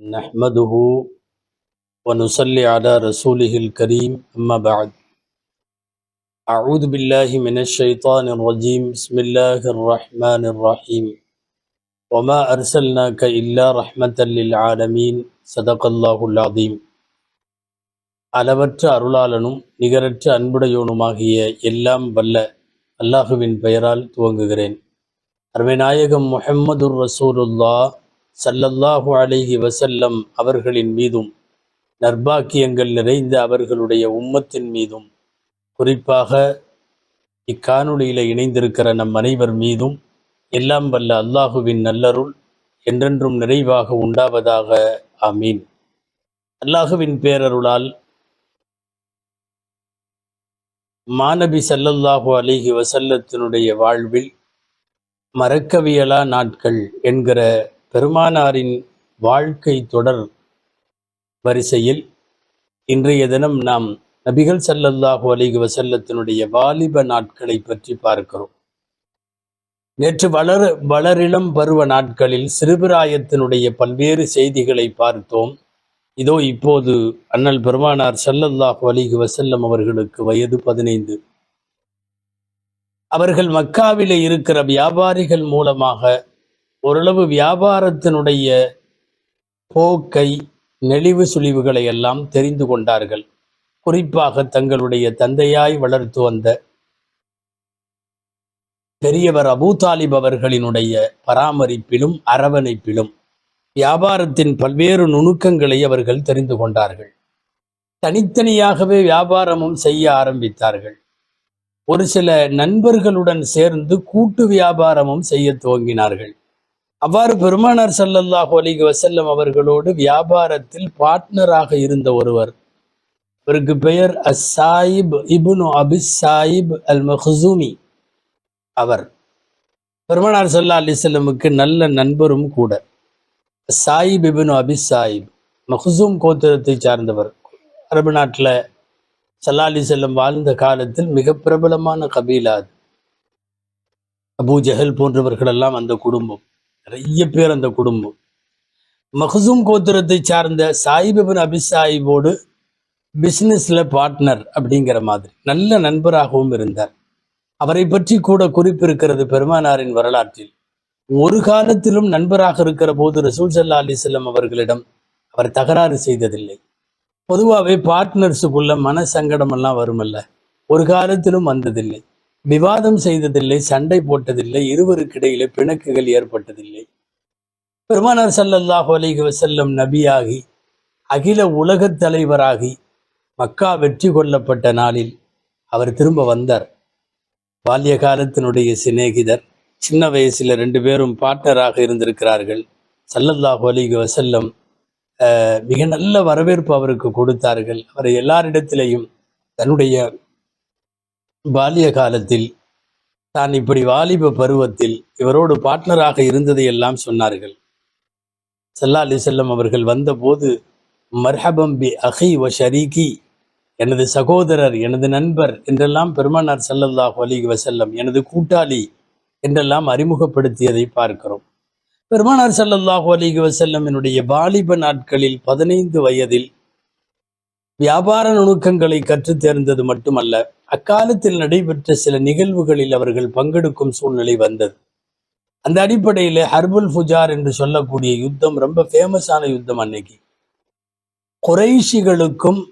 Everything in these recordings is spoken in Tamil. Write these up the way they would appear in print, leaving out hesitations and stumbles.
نحمده ونصلي على رسوله الكريم أما بعد أعوذ بالله من الشيطان الرجيم بسم الله الرحمن الرحيم وما أرسلناك إلا رحمة للعالمين صدق الله العظيم அளவற்ற அருளாளனும் நிகரற்ற அன்புடையோனுமாகிய எல்லாம் வல்ல அல்லாஹுவின் பெயரால் துவங்குகிறேன். அருமைநாயகம் முஹம்மதுர் ரசூலுல்லாஹ் ஸல்லல்லாஹு அலைஹி வஸல்லம் அவர்களின் மீதும் நற்பாக்கியங்கள் நிறைந்த அவர்களுடைய உம்மத்தின் மீதும் குறிப்பாக இக்காணொளியில் இணைந்திருக்கிற நம் அனைவர் மீதும் எல்லாம் வல்ல அல்லாஹுவின் நல்லருள் என்றென்றும் நிறைவாக உண்டாவதாக. ஆமீன். அல்லாஹுவின் பேரருளால் மாநபி ஸல்லல்லாஹு அலைஹி வஸல்லத்தினுடைய வாழ்வில் மறக்கவியலா நாட்கள் என்கிற பெருமானாரின் வாழ்க்கை தொடர் வரிசையில் இன்றைய தினம் நாம் நபிகள் ஸல்லல்லாஹு அலைஹி வஸல்லத்தினுடைய வாலிப நாட்களை பற்றி பார்க்கிறோம். நேற்று வளரிளம் பருவ நாட்களில் சிறுபிராயத்தினுடைய பல்வேறு செய்திகளை பார்த்தோம். இதோ இப்போது அண்ணல் பெருமானார் ஸல்லல்லாஹு அலைஹி வஸல்லம் அவர்களுக்கு வயது 15. அவர்கள் மக்காவிலே இருக்கிற வியாபாரிகள் மூலமாக ஓரளவு வியாபாரத்தினுடைய போக்கை, நெளிவு சுழிவுகளை எல்லாம் தெரிந்து கொண்டார்கள். குறிப்பாக தங்களுடைய தந்தையாய் வளர்த்து வந்த பெரியவர் அபூ தாலிப் அவர்களினுடைய பராமரிப்பிலும் அரவணைப்பிலும் வியாபாரத்தின் பல்வேறு நுணுக்கங்களை அவர்கள் தெரிந்து கொண்டார்கள். தனித்தனியாகவே வியாபாரமும் செய்ய ஆரம்பித்தார்கள். ஒரு சில நண்பர்களுடன் சேர்ந்து கூட்டு வியாபாரமும் செய்ய துவங்கினார்கள். அவ்வாறு பெருமானார் ஸல்லல்லாஹு அலைஹி வஸல்லம் அவர்களோடு வியாபாரத்தில் பார்ட்னராக இருந்த ஒருவர், அவருக்கு பெயர் அஸ்ஸாயிப் இப்னு அபிஸ் சாயிப் அல் மக்ஸூமி. அவர் பெருமானார் ஸல்லல்லாஹு அலைஹி வஸல்லமுக்கு நல்ல நண்பரும் கூட. சாயிப் இப்னு அபிஸ் சாயிப் மக்ஸூம் கோத்திரத்தை சார்ந்தவர். அரபு நாட்டில் ஸல்லல்லாஹு அலைஹி வஸல்லம் வாழ்ந்த காலத்தில் மிக பிரபலமான கபீலா அது. அபூ ஜஹல் போன்றவர்களெல்லாம் அந்த குடும்பம், நிறைய பேர் அந்த குடும்பம். மக்ஸூம் கோத்திரத்தை சார்ந்த சாயிப் இப்னு அபிஸ் சாயிபோடு பிஸ்னஸ்ல பார்ட்னர் அப்படிங்கிற மாதிரி நல்ல நண்பராகவும் இருந்தார். அவரை பற்றி கூட குறிப்பிருக்கிறது பெருமானாரின் வரலாற்றில். ஒரு காலத்திலும் நண்பராக இருக்கிற போது ரசூல் ஸல்லல்லாஹு அலைஹி வஸல்லம் அவர்களிடம் அவர் தகராறு செய்ததில்லை. பொதுவாகவே பார்ட்னர்ஸுக்குள்ள மன சங்கடம் எல்லாம் வருமல்ல, ஒரு காலத்திலும் வந்ததில்லை. விவாதம் செய்ததில்லை, சண்டை போட்டதில்லை, இருவருக்கு இடையிலே பிணக்குகள் ஏற்பட்டதில்லை. பெருமானார் ஸல்லல்லாஹு அலைஹி வஸல்லம் நபியாகி அகில உலகத் தலைவராகி மக்கா வெற்றி கொள்ளப்பட்ட நாளில் அவர் திரும்ப வந்தார். பால்ய காலத்தினுடைய சிநேகிதர், சின்ன வயசுல 2 பேரும் பார்ட்னராக இருந்திருக்கிறார்கள். ஸல்லல்லாஹு அலைஹி வஸல்லம் மிக நல்ல வரவேற்பு அவருக்கு கொடுத்தார்கள். அவரை எல்லாரிடத்திலேயும் தன்னுடைய பால்ய காலத்தில் தான் இப்படி வாலிப பருவத்தில் இவரோடு பார்ட்னராக இருந்ததை எல்லாம் சொன்னார்கள். ஸல்லல்லாஹு அலைஹி வஸல்லம் அவர்கள் வந்தபோது மர்ஹபம் பி அஹி வ ஷரீகி, எனது சகோதரர், எனது நண்பர் என்றெல்லாம் பெருமானார் ஸல்லல்லாஹு அலைஹி வஸல்லம் எனது கூட்டாளி என்றெல்லாம் அறிமுகப்படுத்தியதை பார்க்கிறோம். பெருமானார் ஸல்லல்லாஹு அலைஹி வஸல்லமினுடைய வாலிப நாட்களில் 15 வயதில் வியாபார நுணுக்கங்களை கற்றுத் தேர்ந்தது மட்டுமல்ல, அக்காலத்தில் நடைபெற்ற சில நிகழ்வுகளில் அவர்கள் பங்கெடுக்கும் சூழ்நிலை வந்தது. அந்த அடிப்படையில் ஹர்புல் ஃபுஜார் என்று சொல்லக்கூடிய யுத்தம் ரொம்ப ஃபேமஸான யுத்தம். அன்னைக்கு குறைஷிகளுக்கும்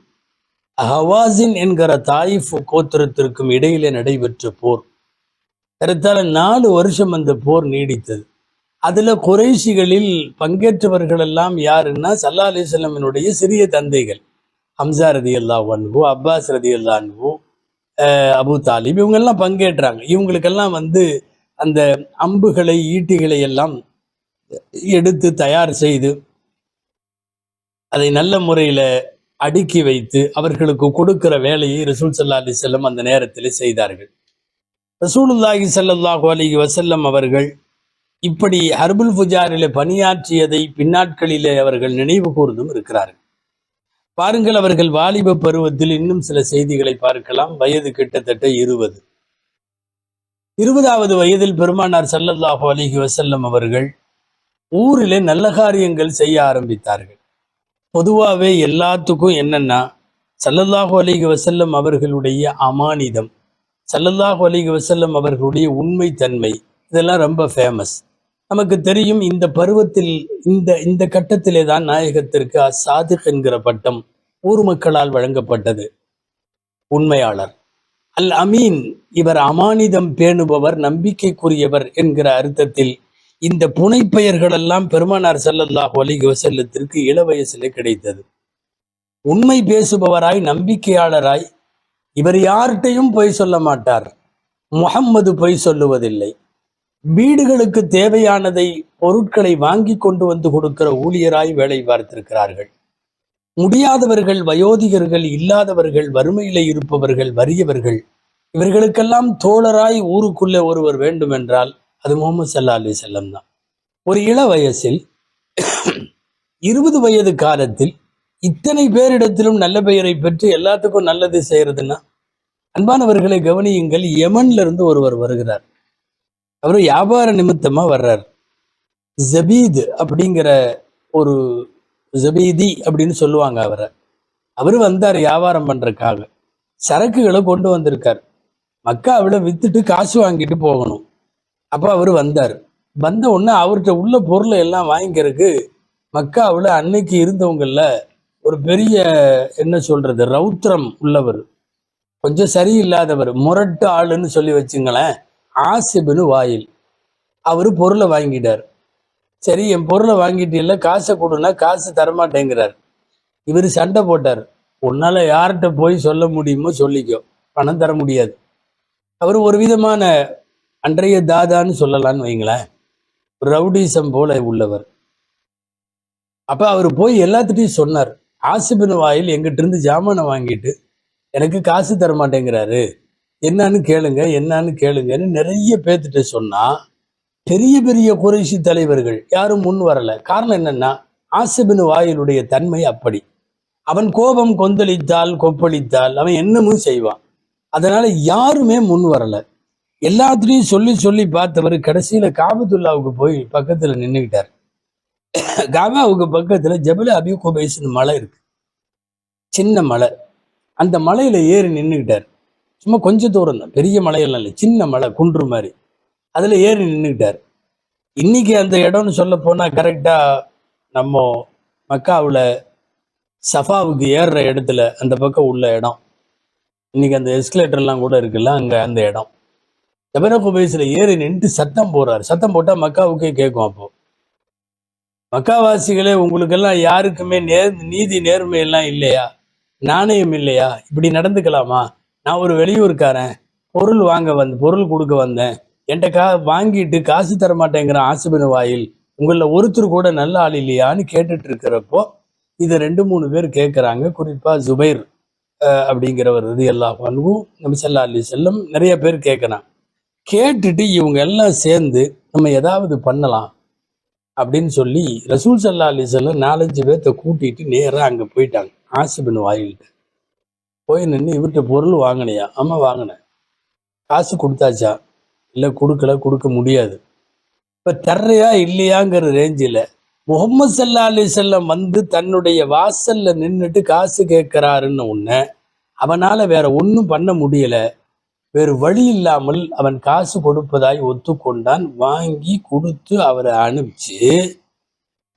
ஹவாசின் என்கிற தாயிஃப் கோத்திரத்திற்கும் இடையிலே நடைபெற்ற போர். ஏறத்தாழ 4 வருஷம் அந்த போர் நீடித்தது. அதுல குறைஷிகளில் பங்கேற்றவர்கள் எல்லாம் யாருன்னா ஸல்லல்லாஹு அலைஹி வஸல்லமினுடைய சிறிய தந்தைகள், ஹம்ஸா ரலியல்லாஹு அன்ஹு, அப்பாஸ் ரலியல்லாஹு அன்ஹு, அபூ தாலிப், இவங்கெல்லாம் பங்கேற்றாங்க. இவங்களுக்கெல்லாம் அந்த அம்புகளை, ஈட்டிகளை எல்லாம் எடுத்து தயார் செய்து அதை நல்ல முறையில அடுக்கி வைத்து அவர்களுக்கு கொடுக்கிற வேலையை ரசூல் ஸல்லல்லாஹு அலைஹி வஸல்லம் அந்த நேரத்தில் செய்தார்கள். ரசூலுல்லாஹி ஸல்லல்லாஹு அலைஹி வஸல்லம் அவர்கள் இப்படி ஹர்புல் ஃபுஜாரிலே பணியாற்றியதை பின்னாட்களிலே அவர்கள் நினைவு கூர்ந்தும் இருக்கிறார்கள். பாருங்கள், அவர்கள் வாலிப பருவத்தில் இன்னும் சில செய்திகளை பார்க்கலாம். வயது கிட்டத்தட்ட 20வது வயதில் பெருமானார் ஸல்லல்லாஹு அலைஹி வஸல்லம் அவர்கள் ஊரிலே நல்ல காரியங்கள் செய்ய ஆரம்பித்தார்கள். பொதுவாகவே எல்லாத்துக்கும் என்னன்னா, ஸல்லல்லாஹு அலைஹி வஸல்லம் அவர்களுடைய அமானிதம், ஸல்லல்லாஹு அலைஹி வஸல்லம் அவர்களுடைய உண்மைத்தன்மை, இதெல்லாம் ரொம்ப ஃபேமஸ். நமக்கு தெரியும். இந்த பருவத்தில் இந்த இந்த கட்டத்திலே தான் நாயகத்திற்கு அசாதிக் என்கிற பட்டம் ஊர் மக்களால் வழங்கப்பட்டது. உண்மையாளர், அல் அமீன், இவர் அமானிதம் பேணுபவர், நம்பிக்கைக்குரியவர் என்கிற அர்த்தத்தில் இந்த புனைப்பெயர்கள் எல்லாம் பெருமானார் ஸல்லல்லாஹு அலைஹி வஸல்லத்திற்கு இள வயசிலே கிடைத்தது. உண்மை பேசுபவராய், நம்பிக்கையாளராய், இவர் யார்கிட்டையும் பொய் சொல்ல மாட்டார். முஹம்மது பொய் சொல்லுவதில்லை. வீடுகளுக்கு தேவையானதை, பொருட்களை வாங்கி கொண்டு வந்து கொடுக்கிற ஊழியராய் வேலை பார்த்திருக்கிறார்கள். முடியாதவர்கள், வயோதிகர்கள், இல்லாதவர்கள், வறுமையிலே இருப்பவர்கள், வறியவர்கள், இவர்களுக்கெல்லாம் தோழராய் ஊருக்குள்ளே ஒருவர் வேண்டும் என்றால் அது முஹம்மது ஸல்லல்லாஹு அலைஹி வஸல்லம் தான். ஒரு இள வயசில் 20 வயது காலத்தில் இத்தனை பேரிடத்திலும் நல்ல பெயரை பெற்று எல்லாத்துக்கும் நல்லது செய்யறதுன்னா, அன்பானவர்களை கவனியுங்கள். யமன்ல இருந்து ஒருவர் வருகிறார். அவர் வியாபார நிமித்தமா வர்றார். ஜபீத் அப்படிங்கிற ஒரு ஜபீதி அப்படின்னு சொல்லுவாங்க அவரை. அவரு வந்தார் வியாபாரம் பண்றதுக்காக. சரக்குகளை கொண்டு வந்திருக்கார். மக்காவில வித்துட்டு காசு வாங்கிட்டு போகணும். அப்ப அவரு வந்தார். வந்த உடனே அவர்கிட்ட உள்ள பொருளை எல்லாம் வாங்கிக்கிறதுக்கு மக்காவில் அன்னைக்கு இருந்தவங்கள ஒரு பெரிய, என்ன சொல்றது, ரௌத்ரம் உள்ளவர், கொஞ்சம் சரியில்லாதவர், முரட்டு ஆளுன்னு சொல்லி வச்சுங்களேன், ஆசிபுன்னு வாயில். அவரு பொருளை வாங்கிட்டார். சரி, என் பொருளை வாங்கிட்டீல்ல, காசை கொடுனா காசு தரமாட்டேங்கிறார். இவர் சண்டை போட்டார். உன்னால யார்கிட்ட போய் சொல்ல முடியுமோ சொல்லிக்கோ, பணம் தர முடியாது. அவர் ஒரு விதமான அன்றைய தாதான்னு சொல்லலான்னு வைங்களேன், ரவுடிசம் போல உள்ளவர். அப்ப அவர் போய் எல்லாத்துட்டையும் சொன்னார், ஆசிபின் வாயில் எங்கிட்ட இருந்து ஜாமானை வாங்கிட்டு எனக்கு காசு தர மாட்டேங்கிறாரு, என்னன்னு கேளுங்க, என்னன்னு கேளுங்கன்னு நிறைய பேர்த்துட்டு சொன்னா, பெரிய பெரிய குறைஷி தலைவர்கள் யாரும் முன் வரல. காரணம் என்னன்னா, ஆசிபின் வாயிலுடைய தன்மை அப்படி. அவன் கோபம் கொந்தளித்தால், கொப்பளித்தால் அவன் என்னமும் செய்வான். அதனால யாருமே முன் வரல. எல்லாத்துலேயும் சொல்லி சொல்லி பார்த்தவர் கடைசியில காபத்துல்லாவுக்கு போய் பக்கத்துல நின்றுக்கிட்டார். காபாவுக்கு பக்கத்துல ஜபல் அபி குபைஸ்னு மலை இருக்கு, சின்ன மலை. அந்த மலையில ஏறி நின்றுக்கிட்டார். சும்மா கொஞ்சம் தூரம் தான், பெரிய மலையெல்லாம் இல்லை, சின்ன மலை, குன்று மாதிரி. அதுல ஏறி நின்றுக்கிட்டார். இன்னைக்கு அந்த இடம்னு சொல்ல போனா கரெக்டா நம்ம மக்காவில் சஃபாவுக்கு ஏறுற இடத்துல அந்த பக்கம் உள்ள இடம். இன்னைக்கு அந்த எஸ்கலேட்டர்லாம் கூட இருக்குல்ல, அங்க அந்த இடம். ஜபல் குபைஸ்ல ஏறி நின்று சத்தம் போறாரு. சத்தம் போட்டா மக்காவுக்கே கேட்கும். அப்போ மக்காவாசிகளே, உங்களுக்கெல்லாம் யாருக்குமே நீதி நேர்மை எல்லாம் இல்லையா, நாணயம் இல்லையா, இப்படி நடந்துக்கலாமா? நான் ஒரு வெளியூர்காரன், பொருள் கொடுக்க வந்தேன், என்கிட்ட வாங்கிட்டு காசு தர மாட்டேங்கிறான் ஆசிபின் வாயில், உங்களில் ஒருத்தர் கூட நல்ல ஆள் இல்லையான்னு கேட்டுட்டு இருக்கிறப்போ இதை 2-3 பேர் கேட்குறாங்க. குறிப்பா ஜுபைர் அப்படிங்கிறவர் ரலியல்லாஹு அன்ஹு, நபி ஸல்லல்லாஹு அலைஹி வஸல்லம், நிறைய பேர் கேட்குறான். கேட்டுட்டு இவங்க எல்லாம் சேர்ந்து நம்ம ஏதாவது பண்ணலாம் அப்படின்னு சொல்லி ரசூல் ஸல்லல்லாஹு அலைஹி வஸல்லம் 4-5 பேர்த்த கூட்டிட்டு நேராக அங்கே போயிட்டாங்க. ஆசிபின் வாயில்கிட்ட போய் நின்று, இவர்கிட்ட பொருள் வாங்கினியா? ஆமா வாங்கினேன். காசு கொடுத்தாச்சா? இல்லை கொடுக்கல, கொடுக்க முடியாது. இப்போ தர்றையா இல்லையாங்கிற ரேஞ்சில் முஹம்மது ஸல்லல்லாஹு அலைஹி வஸல்லம் வந்து தன்னுடைய வாசல்ல நின்றுட்டு காசு கேட்கிறாருன்னு ஒன்று, அவனால வேற ஒன்றும் பண்ண முடியல. வேறு வழி இல்லாமல் அவன் காசு கொடுப்பதாய் ஒத்துக்கொண்டான். வாங்கி கொடுத்து அவரை அனுப்பிச்சு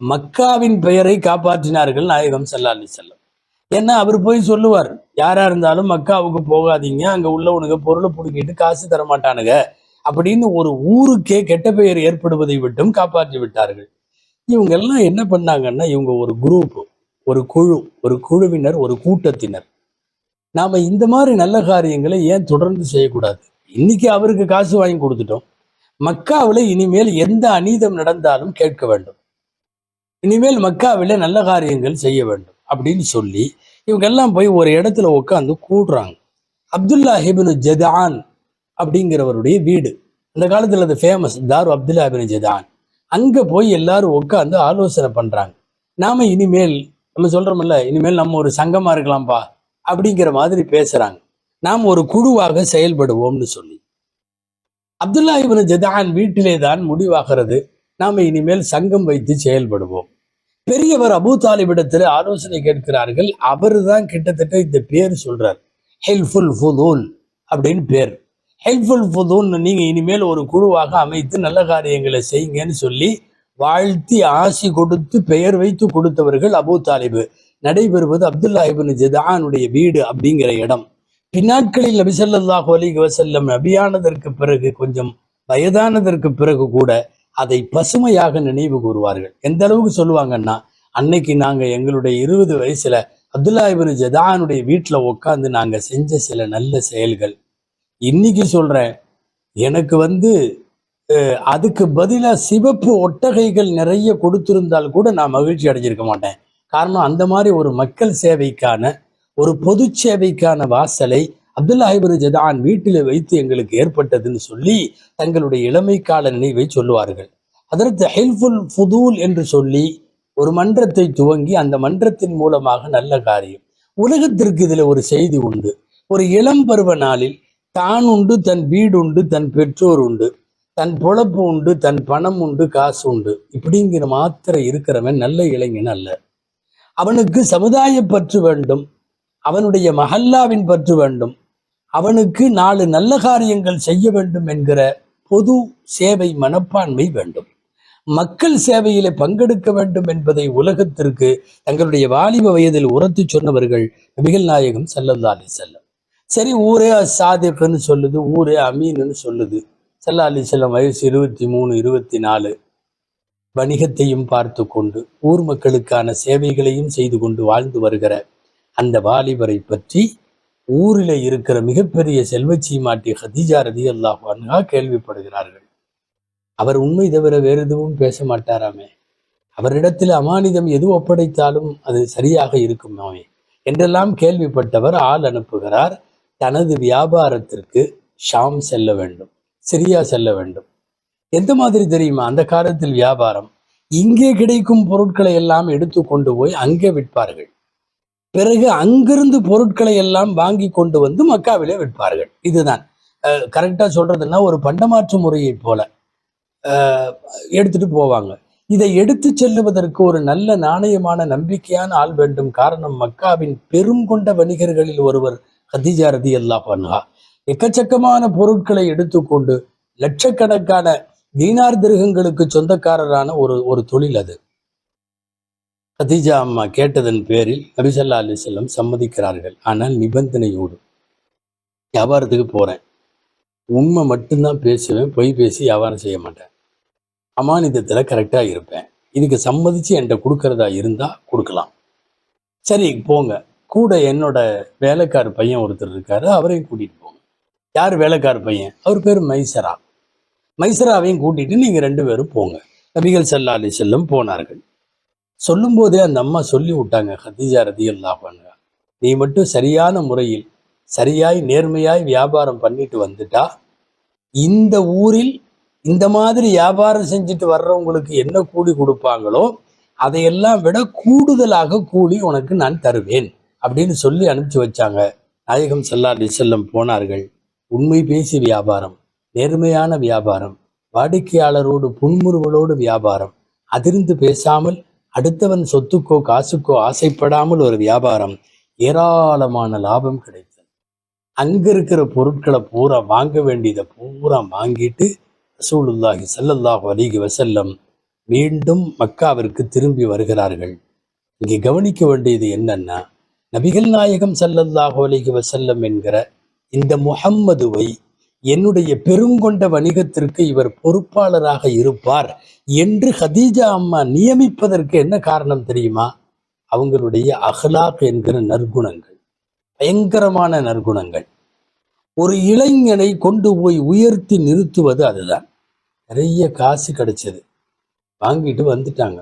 மக்காவின் பெயரை காப்பாற்றினார்கள் நாயகம் ஸல்லல்லாஹு அலைஹி வஸல்லம். ஏன்னா அவர் போய் சொல்லுவார், யாரா இருந்தாலும் மக்காவுக்கு போகாதீங்க, அங்க உள்ளவனுக்கு பொருளை பிடிக்கிட்டு காசு தரமாட்டானுங்க அப்படின்னு ஒரு ஊருக்கே கெட்ட பெயர் ஏற்படுவதை விட்டும் காப்பாற்றி விட்டார்கள். இவங்க எல்லாம் என்ன பண்ணாங்கன்னா, இவங்க ஒரு குரூப், ஒரு குழு, ஒரு குழுவினர், ஒரு கூட்டத்தினர். நாம இந்த மாதிரி நல்ல காரியங்களை ஏன் தொடர்ந்து செய்யக்கூடாது? இன்னைக்கு அவருக்கு காசு வாங்கி கொடுத்துட்டோம். மக்காவில் இனிமேல் எந்த அநீதம் நடந்தாலும் கேட்க வேண்டும். இனிமேல் மக்காவில் நல்ல காரியங்கள் செய்ய வேண்டும் அப்படின்னு சொல்லி இவங்க எல்லாம் போய் ஒரு இடத்துல உட்காந்து கூடுறாங்க. அப்துல்லா இப்னு ஜதான் அப்படிங்கிறவருடைய வீடு, அந்த காலத்துல அது ஃபேமஸ், தாரு அப்துல்லா இப்னு ஜதான். அங்க போய் எல்லாரும் உட்காந்து ஆலோசனை பண்றாங்க. நாம இனிமேல் நம்ம சொல்றோம்ல, இனிமேல் நம்ம ஒரு சங்கமா இருக்கலாம்ப்பா அப்படிங்கிற மாதிரி பேசுறாங்க. நாம் ஒரு குழுவாக செயல்படுவோம்னு சொல்லி அப்துல்லா இப்னு ஜதான் வீட்டிலே தான் முடிவாகிறது. நாம இனிமேல் சங்கம் வைத்து செயல்படுவோம். பெரியவர் அபூ தாலிபிடத்தில் ஆலோசனை கேட்கிறார்கள். அவரு தான் கிட்டத்தட்ட இந்த பேர் சொல்றார், ஹெல்ஃபுல் ஃபுதூல் அப்படின்னு பேர். ஹெல்ப்ஃபுல் ஃபுதூல், நீங்க இனிமேல் ஒரு குழுவாக அமைத்து நல்ல காரியங்களை செய்யுங்கன்னு சொல்லி வாழ்த்தி ஆசி கொடுத்து பெயர் வைத்து கொடுத்தவர்கள் அபூ தாலிபு. நடைபெறுவது அப்துல்லா இப்னு ஜுதானுடைய வீடு அப்படிங்கிற இடம். பின்னாட்களில் நபி ஸல்லல்லாஹு அலைஹி வஸல்லம் நபியானதற்கு பிறகு, கொஞ்சம் வயதானதற்கு பிறகு கூட அதை பசுமையாக நினைவு கூறுவார்கள். எந்த அளவுக்கு சொல்லுவாங்கன்னா, அன்னைக்கு நாங்க எங்களுடைய 20 வயசுல அப்துல்லா இப்னு ஜுதானுடைய வீட்டுல உட்காந்து நாங்க செஞ்ச சில நல்ல செயல்கள் இன்னைக்கு சொல்றேன். எனக்கு அதுக்கு பதிலா சிவப்பு ஒட்டகைகள் நிறைய கொடுத்திருந்தால் கூட நான் மகிழ்ச்சி அடைஞ்சிருக்க மாட்டேன். காரணம், அந்த மாதிரி ஒரு மக்கள் சேவைக்கான, ஒரு பொது சேவைக்கான வாசலை அப்துல்லா இப்னு ஜுதான் வீட்டில் வைத்து எங்களுக்கு ஏற்பட்டதுன்னு சொல்லி தங்களுடைய இளமை கால நினைவை சொல்லுவார்கள். அதற்கு ஹெல்ப்ஃபுல் ஃபுதூல் என்று சொல்லி ஒரு மன்றத்தை துவங்கி அந்த மன்றத்தின் மூலமாக நல்ல காரியம். உலகத்திற்கு இதுல ஒரு செய்தி உண்டு. ஒரு இளம் பருவ நாளில் தான் உண்டு, தன் வீடு உண்டு, தன் பெற்றோர் உண்டு, தன் பொழப்பு உண்டு, தன் பணம் உண்டு, காசு உண்டு, இப்படிங்கிற மாத்திரை இருக்கிறவன் நல்ல இளைஞன் அல்ல. அவனுக்கு சமுதாய பற்று வேண்டும், அவனுடைய மஹல்லாவின் பற்று வேண்டும், அவனுக்கு 4 நல்ல காரியங்கள் செய்ய வேண்டும் என்கிற பொது சேவை மனப்பான்மை வேண்டும். மக்கள் சேவையிலே பங்கெடுக்க வேண்டும் என்பதை உலகத்திற்கு தங்களுடைய வாலிப வயதில் உரத்து சொன்னவர்கள் நபிகள் நாயகம் ஸல்லல்லாஹு அலைஹி வஸல்லம். சரி, ஊரே சாதிக்னு சொல்லுது, ஊரே அமீன்னு சொல்லுது. ஸல்லல்லாஹு அலைஹி வஸல்லம் வயசு 23, 24. வணிகத்தையும் பார்த்து கொண்டு ஊர் மக்களுக்கான சேவைகளையும் செய்து கொண்டு வாழ்ந்து வருகிற அந்த வாலிபரை பற்றி ஊரில் இருக்கிற மிகப்பெரிய செல்வச்சீமாட்டி ஹதீஜா ரலியல்லாஹு அன்ஹா கேள்விப்படுகிறார்கள். அவர் உண்மை தவிர வேறு எதுவும் பேச மாட்டாராமே, அவரிடத்தில் அமானிதம் எது ஒப்படைத்தாலும் அது சரியாக இருக்குமாமே என்றெல்லாம் கேள்விப்பட்டவர் ஆள் அனுப்புகிறார். தனது வியாபாரத்திற்கு ஷாம் செல்ல வேண்டும், சிரியா செல்ல வேண்டும். எந்த மாதிரி தெரியுமா? அந்த காலத்தில் வியாபாரம், இங்கே கிடைக்கும் பொருட்களை எல்லாம் எடுத்து கொண்டு போய் அங்கே விற்பார்கள். பிறகு அங்கிருந்து பொருட்களை எல்லாம் வாங்கி கொண்டு வந்து மக்காவிலே விற்பார்கள். இதுதான் கரெக்டா சொல்றதுன்னா ஒரு பண்டமாற்று முறையை போல எடுத்துட்டு போவாங்க. இதை எடுத்து செல்லுவதற்கு ஒரு நல்ல நாணயமான நம்பிக்கையான ஆள் வேண்டும். காரணம், மக்காவின் பெரும் கொண்ட வணிகர்களில் ஒருவர் ஹதீஜா ரலியல்லாஹு அன்ஹா. எக்கச்சக்கமான பொருட்களை எடுத்துக்கொண்டு லட்சக்கணக்கான தீனார் திர்ஹங்களுக்கு சொந்தக்காரரான ஒரு தொழில் அது. ஹதீஜா அம்மா கேட்டதன் பேரில் நபி ஸல்லல்லாஹு அலைஹி வஸல்லம் சம்மதிக்கிறார்கள். ஆனால் நிபந்தனையோடு, வியாபாரத்துக்கு போறேன், உண்மை மட்டும்தான் பேசுவேன், பொய் பேசி வியாபாரம் செய்ய மாட்டேன், அமானிதத்துல கரெக்டா இருப்பேன், இதுக்கு சம்மதிச்சு என்கிட்ட கொடுக்கறதா இருந்தா கொடுக்கலாம். சரி போங்க, கூட என்னோட வேலைக்கார பையன் ஒருத்தர் இருக்காரு, அவரையும் கூட்டிட்டு போங்க. யார் வேலைக்கார பையன்? அவர் பேர் மைசரா. மைசராவையும் கூட்டிட்டு நீங்க 2 பேரும் போங்க. நபிகள் ஸல்லல்லாஹு அலைஹி வஸல்லம் போனார்கள். சொல்லும் போதே அந்த அம்மா சொல்லி விட்டாங்க, ஹதீஜா ரலியல்லாஹு அன்ஹா, நீ மட்டும் சரியான முறையில் சரியாய் நேர்மையாய் வியாபாரம் பண்ணிட்டு வந்துட்டா, இந்த ஊரில் இந்த மாதிரி வியாபாரம் செஞ்சுட்டு வர்றவங்களுக்கு என்ன கூலி கொடுப்பாங்களோ அதையெல்லாம் விட கூடுதலாக கூலி உனக்கு நான் தருவேன் அப்படின்னு சொல்லி அனுப்பிச்சு வச்சாங்க. நாயகம் ஸல்லல்லாஹு அலைஹி வஸல்லம் போனார்கள். உண்மை பேசி வியாபாரம், நேர்மையான வியாபாரம், வாடிக்கையாளரோடு புன்முறுவலோடு வியாபாரம், அதிர்ந்து பேசாமல் அடுத்தவன் சொத்துக்கோ காசுக்கோ ஆசைப்படாமல் ஒரு வியாபாரம், ஏராளமான லாபம் கிடைத்தது. அங்க இருக்கிற பொருட்களை பூரா வாங்க வேண்டியதை பூரா வாங்கிட்டு ரசூலுல்லாஹி ஸல்லல்லாஹு அலைஹி வஸல்லம் மீண்டும் மக்காவிற்கு திரும்பி வருகிறார்கள். இங்கே கவனிக்க வேண்டியது என்னன்னா, நபிகள் நாயகம் ஸல்லல்லாஹு அலைஹி வஸல்லம் என்கிற இந்த முஹம்மதுவை என்னுடைய பெருங்கொண்ட வணிகத்திற்கு இவர் பொறுப்பாளராக இருப்பார் என்று ஹதீஜா அம்மா நியமிப்பதற்கு என்ன காரணம் தெரியுமா? அவங்களுடைய அஹ்லாக் என்கிற நற்குணங்கள், பயங்கரமான நற்குணங்கள். ஒரு இளைஞனை கொண்டு போய் உயர்த்தி நிறுத்துவது அதுதான். நிறைய காசு கிடைச்சது, வாங்கிட்டு வந்துட்டாங்க.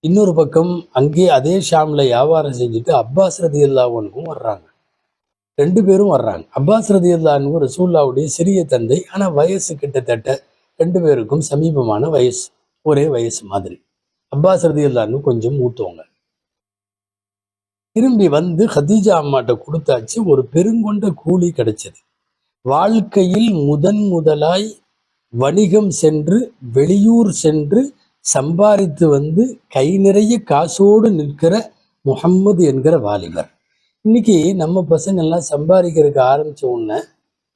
இன்னொரு பக்கம் அங்கே அதே ஷாம்ல வியாபாரம் செஞ்சுட்டு அப்பாஸ் ரலியல்லாஹு அன்ஹு வர்றாங்க. 2 பேரும் வர்றாங்க. அப்பாஸ் ரலியல்லாஹு அன்ஹு ரசூலுல்லாஹ்வுடைய சிறிய தந்தை, ஆனா வயசு கிட்டத்தட்ட 2 பேருக்கும் சமீபமான வயசு, ஒரே வயசு மாதிரி. அப்பாஸ் ரலியல்லாஹு அன்ஹு கொஞ்சம் மூத்தவங்க. திரும்பி வந்து ஹதீஜா அம்மாட்ட கொடுத்தாச்சு. ஒரு பெருங்கொண்ட கூலி கிடைச்சது. வாழ்க்கையில் முதலாய் வணிகம் சென்று வெளியூர் சென்று சம்பாதித்து வந்து கை நிறைய காசோடு நிற்கிற முகம்மது என்கிற வாலிபர். இன்னைக்கு நம்ம பசங்கள்லாம் சம்பாதிக்கிறதுக்கு ஆரம்பிச்ச உடனே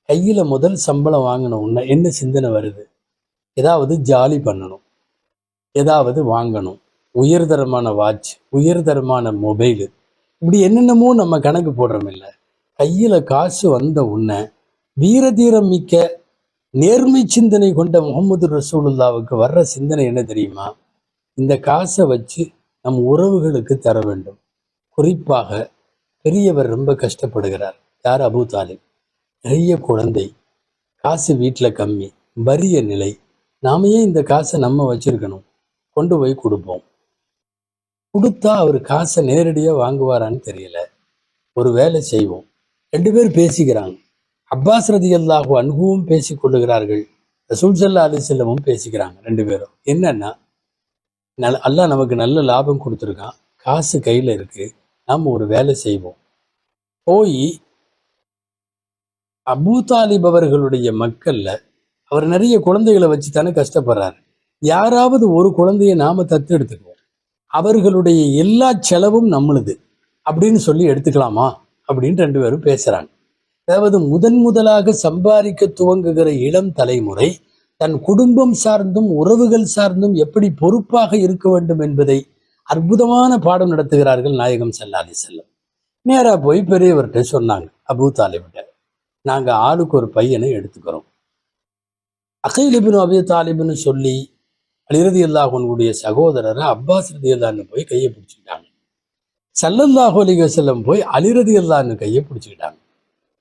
கையில முதல் சம்பளம் வாங்கின உடனே என்ன சிந்தனை வருது? ஏதாவது ஜாலி பண்ணணும், ஏதாவது வாங்கணும், உயர்தரமான வாட்ச், உயர்தரமான மொபைலு, இப்படி என்னென்னமோ நம்ம கணக்கு போடுறோம். இல்லை, கையில காசு வந்த உடனே வீரதீரம் மிக்க நேர்மை சிந்தனை கொண்ட முகமது ரசூலுல்லாவுக்கு வர்ற சிந்தனை என்ன தெரியுமா? இந்த காசை வச்சு நம் உறவுகளுக்கு தர வேண்டும். குறிப்பாக பெரியவர் ரொம்ப கஷ்டப்படுகிறார். யார்? அபூ தாலிப். நிறைய குழந்தை, காசு வீட்டில் கம்மி, வறிய நிலை. நாம ஏன் இந்த காசை நம்ம வச்சிருக்கணும்? கொண்டு போய் கொடுப்போம். கொடுத்தா அவர் காசை நேரடியாக வாங்குவாரான்னு தெரியல. ஒரு வேலை செய்வோம். 2 பேர் பேசிக்கிறாங்க. அப்பாஸ் ரலியல்லாஹு அன்ஹுவும் பேசிக் கொள்ளுகிறார்கள், ரசூல் ஸல்லல்லாஹு அலைஹி வஸல்லமும் பேசிக்கிறாங்க. 2 பேரும் என்னன்னா, அல்லாஹ் நமக்கு நல்ல லாபம் கொடுத்துருக்கான், காசு கையில் இருக்கு, நாம் ஒரு வேலை செய்வோம். போய் அபூ தாலிப் அவர்களுடைய மக்கள்ல அவர் நிறைய குழந்தைகளை வச்சு தானே கஷ்டப்படுறாரு. யாராவது ஒரு குழந்தைய நாம தத்தெடுத்துக்குவோம், அவர்களுடைய எல்லா செலவும் நம்மளுது அப்படின்னு சொல்லி எடுத்துக்கலாமா அப்படின்னு 2 பேரும் பேசுறாங்க. அதாவது முதலாக சம்பாதிக்க துவங்குகிற இளம் தலைமுறை தன் குடும்பம் சார்ந்தும் உறவுகள் சார்ந்தும் எப்படி பொறுப்பாக இருக்க வேண்டும் என்பதை அற்புதமான பாடம் நடத்துகிறார்கள் நாயகம் ஸல்லல்லாஹு அலைஹி வஸல்லம். நேரா போய் பெரியவர்கிட்ட சொன்னாங்க, அபூ தாலிப்கிட்ட, நாங்க ஆளுக்கு ஒரு பையனை எடுத்துக்கிறோம். அகீல் இப்னு அபீ தாலிப்னு சொல்லி அலி ரலியல்லாஹு அன்ஹுடைய சகோதரரை அப்பாஸ் ரலியல்லாஹு அன்ஹு போய் கையை பிடிச்சிக்கிட்டாங்க. ஸல்லல்லாஹு அலைஹி வஸல்லம் போய் அலி ரலியல்லாஹு அன்ஹு கையை பிடிச்சிக்கிட்டாங்க.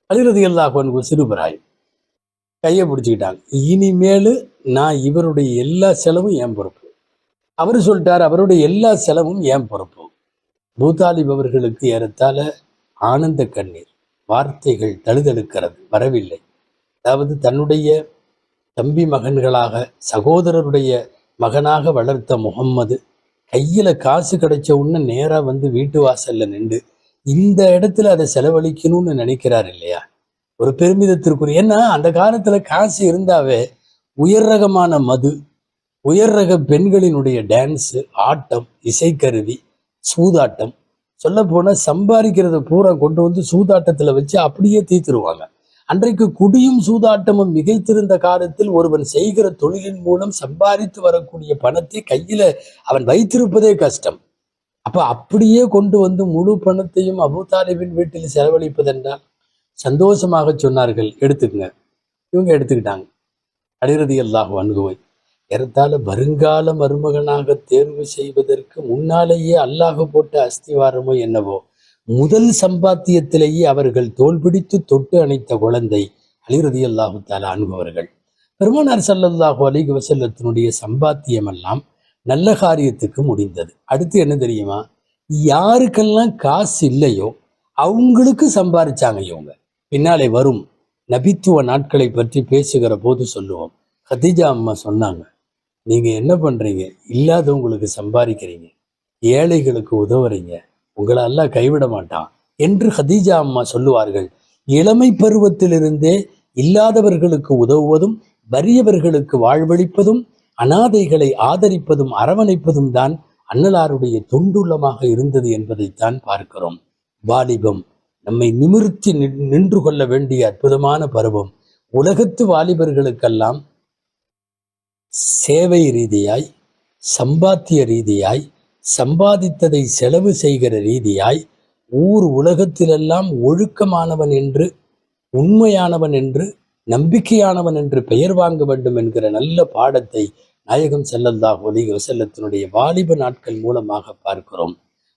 அலி ரலியல்லாஹு அன்ஹு சிறுபிராயம் கையை பிடிச்சிக்கிட்டாங்க. இனிமேல் நான் இவருடைய எல்லா செலவும் என் பொறுப்பு. அவர் சொல்லிட்டார், அவருடைய எல்லா செலவும் என் பொறுப்பு. அபூ தாலிப் அவர்களுக்கு ஏறத்தாழ ஆனந்த கண்ணீர், வார்த்தைகள் தழுதழுக்கிறது, வரவில்லை. அதாவது தன்னுடைய தம்பி மகன்களாக சகோதரருடைய மகனாக வளர்த்த முகம்மது கையில காசு கிடைச்ச உடனே நேரா வந்து வீட்டு வாசல்ல நின்று இந்த இடத்துல அதை செலவழிக்கணும்னு நினைக்கிறார் இல்லையா? ஒரு பெருமிதத்திற்குரிய. ஏன்னா அந்த காலத்துல காசு இருந்தாவே உயர் ரகமான மது, உயர் ரக பெண்களினுடைய டான்ஸு, ஆட்டம், இசைக்கருவி, சூதாட்டம், சொல்ல போனா சம்பாதிக்கிறத பூரா கொண்டு வந்து சூதாட்டத்துல வச்சு அப்படியே தீர்த்துருவாங்க. அன்றைக்கு குடியும் சூதாட்டமும் மிகைத்திருந்த காலத்தில் ஒருவன் செய்கிற தொழிலின் மூலம் சம்பாதித்து வரக்கூடிய பணத்தை கையில அவன் வைத்திருப்பதே கஷ்டம். அப்ப அப்படியே கொண்டு வந்து முழு பணத்தையும் அபூ தாலிபின் வீட்டில் செலவழிப்பதென்றால் சந்தோஷமாக சொன்னார்கள், எடுத்துக்கங்க. இவங்க எடுத்துக்கிட்டாங்க. அலி ரலியல்லாஹு அன்ஹுவை ஏறத்தாழ வருங்கால மருமகனாக தேர்வு செய்வதற்கு முன்னாலேயே அல்லாஹ் போட்ட அஸ்திவாரமோ என்னவோ, முதல் சம்பாத்தியத்திலேயே அவர்கள் தோல் பிடித்து தொட்டு அணைத்த குழந்தை அலி ரலியல்லாஹு தஆலா அன்ஹு அவர்கள். பெருமானார் ஸல்லல்லாஹு அலைஹி வஸல்லத்தினுடைய சம்பாத்தியம் எல்லாம் நல்ல காரியத்துக்கு முடிந்தது. அடுத்து என்ன தெரியுமா? யாருக்கெல்லாம் காசு இல்லையோ அவங்களுக்கு சம்பாதிச்சாங்க இவங்க. பின்னாலே வரும் நபித்துவ நாட்களை பற்றி பேசுகிற போது சொல்லுவோம். கதீஜா அம்மா சொன்னாங்க, நீங்க என்ன பண்றீங்க? இல்லாதவங்களுக்கு சம்பாதிக்கிறீங்க, ஏழைகளுக்கு உதவுறீங்க, உங்களை அல்லாஹ் கைவிட மாட்டான் என்று கதீஜா அம்மா சொல்லுவார்கள். இளமை பருவத்திலிருந்தே இல்லாதவர்களுக்கு உதவுவதும், வறியவர்களுக்கு வாழ்வளிப்பதும், அனாதைகளை ஆதரிப்பதும் அரவணைப்பதும் தான் அன்னலாருடைய தொண்டுள்ளமாக இருந்தது என்பதைத்தான் பார்க்கிறோம். வாலிபம் நம்மை நிமிர்த்தி நின்று கொள்ள வேண்டிய அற்புதமான பருவம். உலகத்து வாலிபர்களுக்கெல்லாம் சேவை ரீதியாய், சம்பாத்திய ரீதியாய், சம்பாதித்ததை செலவு செய்கிற ரீதியாய், ஊர் உலகத்திலெல்லாம் ஒழுக்கமானவன் என்று, உண்மையானவன் என்று, நம்பிக்கையானவன் என்று பெயர் வாங்க வேண்டும் என்கிற நல்ல பாடத்தை நாயகம் ஸல்லல்லாஹு அலைஹி வஸல்லத்தினுடைய வாலிப நாட்கள் மூலமாக பார்க்கிறோம்.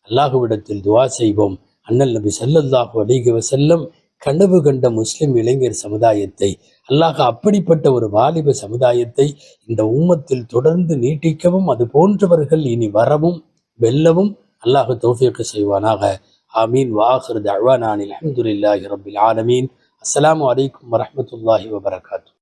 அல்லாஹுவிடத்தில் துஆ செய்வோம். அண்ணல் நபி ஸல்லல்லாஹு அலைஹி வஸல்லம் கனவு கண்ட முஸ்லிம் இளைஞர் சமுதாயத்தை, அல்லாஹ் அப்படிப்பட்ட ஒரு வாலிப சமுதாயத்தை இந்த உம்மத்தில் தொடர்ந்து நீட்டிக்கவும், அது போன்றவர்கள் இனி வரவும் வெல்லவும் அல்லாஹ் தௌஃபீக் செய்வானாக. ஆமீன். வாஹிர் தஅவானா அல்ஹம்துலில்லாஹி ரப்பில் ஆலமீன். அஸ்ஸலாமு அலைக்கும் வரஹ்மத்துல்லாஹி வபரகாத்துஹு.